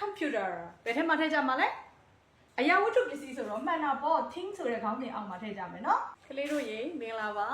computer ဘယ်ထဲမှာထည့်ကြမှာလဲအရာဝတ္ထုပစ္စည်းဆိုတော့မှန်တာပေါ့ thing ဆိုတဲ့ခေါင်းစဉ်အောက်မှာထည့်ကြမယ်နော်ကလေးတို့ရေမင်္ဂလာပါ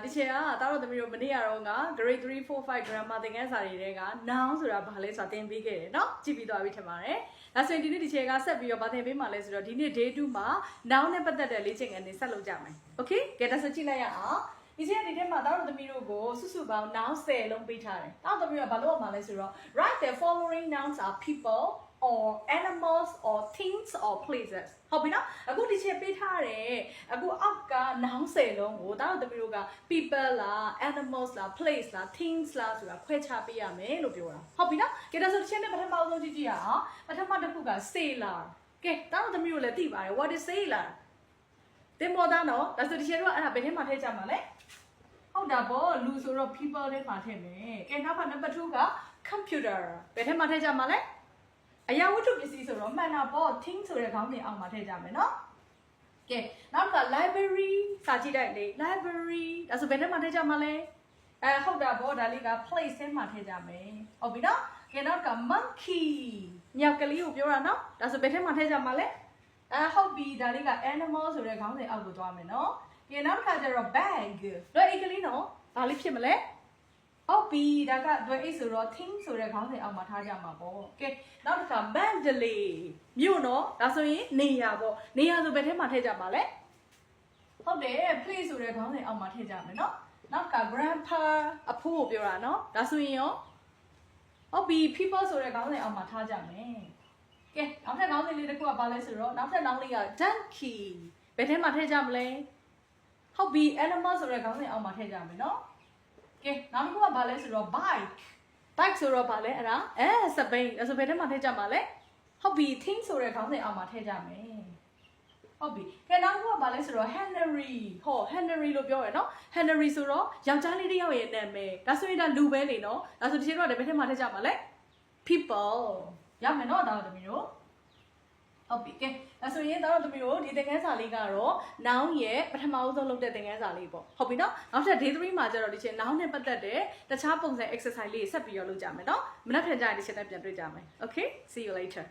ဒီချိန်ကတားတော်သမီးတို့မနေ့ကတော့က grade 3 4 5 grammar သင်ခန်းစာတွေထဲက noun ဆိုတာဘာလဲဆိုတာသင်ပေးခဲ့တယ်နော်ကြည့်ပြီးသွားပြီထင်ပါတယ်ဒါဆိုရင်ဒီနေ့ဒီချိန်ကဆက်ပြီးတော့ဗာသင်ပေးမှာလဲဆိုတော့ဒီနေ့ day 2မှာ noun နဲ့ပတ်သက်တဲ့လေ့ကျင့်ခန်းတွေဆက်လုပ်ကြမယ် okay ကဲဒါဆိုကြည့်လိုက်ရအောင်ဒီချိန်ဒီထဲမှာတားတော်သမီးတို့ကိုစုစုပေါင်း noun 10လုံးပေးထားတယ်တားတော်သမီးကဘာလုပ်ရမှာလဲဆိုတော့ write the following nouns are people or animals or things or places ဟုတ်ပြီနော်အခုဒီချက်ပေးထားတယ်အခုအောက်က noun 10လုံးကိုတားတော်သမီးတို့က people လား animals လား place လား things လားဆိုတာခွဲခြားပေးရမယ်လို့ပြောတာဟုတ်ပြီနော်ကဲဒါဆိုဒီချက်နဲ့ပထမဆုံးကြည့်ကြည့်ရအောင်ပထမတစ်ခုက sailor ကဲတားတော်သမီးတို့လည်းသိပါတယ် what is sailor တင်ပေါ်သားနော်ဒါဆိုဒီချက်တို့ကအဲ့ဒါဘယ်ထဲမှာထည့်ကြမှာလဲဟုတ်တာပေါ့လူဆိုတော့ people ထဲမှာထည့်မယ်ကဲနောက်ကနံပါတ်2က computer ဘယ်ထဲမှာထည့်ကြမှာလဲအရာဝတ္ထုပစ္စည်းဆိုတော့မှန်တာပေါ့ thing ဆိုတဲ့ခေါင်းစဉ်အောက်မှာထည့်ကြမယ်နော်ကဲနောက်က library စာကြည့်လိုက်လေ library ဒါဆိုဘယ်ထဲမှာထည့်ကြမှာလဲဟုတ်တာပေါ့ဒါလေးက place ထဲမှာထည့်ကြမယ်ဟုတ်ပြီနော်ကဲနောက်က monkey မြောက်ကလေးကိုပြောတာနော်ဒါဆိုဘယ်ထဲမှာထည့်ကြမှာလဲဟုတ်ပြီဒါလေးက animal ဆိုတဲ့ခေါင်းစဉ်အောက်ကိုသွားမယ်နော်ကဲနောက်ကကျတော့ bag တော့အိတ်ကလေးနော်ဘာလေးဖြစ်မလဲဟုတ်ပြီဒါကတွဲအိတ်ဆိုတော့ thing ဆိုတဲ့ခေါင်းစဉ်အောက်မှာထားကြမှာပေါ့ကဲနောက်တစ်ခါ Mandalay မြို့နော်ဒါဆိုရင်နေရာပေါ့နေရာဆိုဘယ်ထဲမှာထည့်ကြမှာလဲဟုတ်တယ် place ဆိုတဲ့ခေါင်းစဉ်အောက်မှာထည့်ကြမယ်နော်နောက်က grandpa အဖိုးကိုပြောတာနော်ဒါဆိုရင်ရောဟုတ်ပြီ people ဆိုတဲ့ခေါင်းစဉ်အောက်မှာထားကြမယ်ကဲနောက်ထပ်ခေါင်းစဉ်လေးတစ်ခုကဘာလဲဆိုတော့နောက်ထပ်နောင်လေးက donkey ဘယ်ထဲမှာထည့်ကြမလဲဟုတ်ပြီ animal ဆိုတဲ့ခေါင်းစဉ်အောက်မှာထည့်ကြမယ်နော်ကဲနောက်တစ်ခုကဘာလဲဆိုတော့ bike ဆိုတော့ဘာလဲအဲ့ဒါစပိန်အဲ့ဆိုဘယ်ထဲမှာထည့်ကြမှာလဲဟုတ်ပြီ thing ဆိုတဲ့ခေါင်းစဉ်အောက်မှာထည့်ကြမယ်ဟုတ်ပြီကဲနောက်တစ်ခုကဘာလဲဆိုတော့ Henry ဟော Henry လို့ပြောရယ်နော် Henry ဆိုတော့ယောက်ျားလေးတစ်ယောက်ရဲ့နာမည်ဒါဆိုရင်ဒါလူပဲလေနော်ဒါဆိုဒီချိန်တော့ဘယ်ထဲမှာထည့်ကြမှာလဲ people ရမယ်နော်ဒါတော့တမီးတို့ဟုတ်ပြီကဲဒါဆိုရင်တော့သမီးတို့ဒီသင်ခန်းစာလေးကတော့ noun ရဲ့ပထမဦးဆုံးလုပ်တဲ့သင်ခန်းစာလေးပေါ့ဟုတ်ပြီနော်နောက်ထပ် day 3မှာကျတော့ဒီချိန် noun နဲ့ပတ်သက်တဲ့တခြားပုံစံ exercise လေးဆက်ပြီးတော့လုပ်ကြမယ်နော်မနက်ဖြန်ကျရင်ဒီချိန်နဲ့ပြန်တွေ့ကြမယ် okay see you later